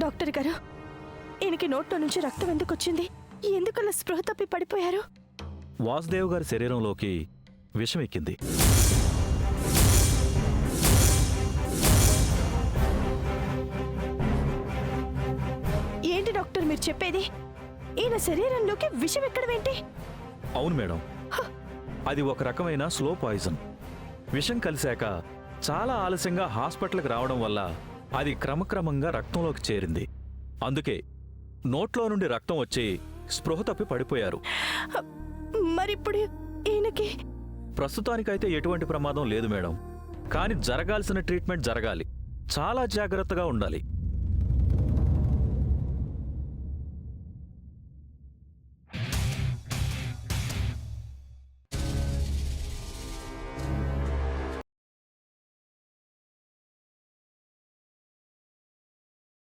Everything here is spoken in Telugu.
డాక్టర్ గారు, ఈయనకి నోట్లో నుంచి రక్తం ఎందుకు వచ్చింది? ఎందుకలా స్పృహ తప్పి పడిపోయారు? వాసుదేవ్ గారి శరీరంలోకి విషం ఎక్కింది. ఏంటి డాక్టర్ మీరు చెప్పేది? ఈయన శరీరంలోకి విషం ఎక్కడమేంటి? అవును మేడం, అది ఒక రకమైన స్లో పాయిజన్. విషం కలిశాక చాలా ఆలస్యంగా హాస్పిటల్కి రావడం వల్ల అది క్రమక్రమంగా రక్తంలోకి చేరింది. అందుకే నోట్లో నుండి రక్తం వచ్చి స్పృహ తప్పి పడిపోయారు. మరిప్పుడు ఈయనకి ప్రస్తుతానికైతే ఎటువంటి ప్రమాదం లేదు మేడం, కానీ జరగాల్సిన ట్రీట్మెంట్ జరగాలి. చాలా జాగ్రత్తగా ఉండాలి.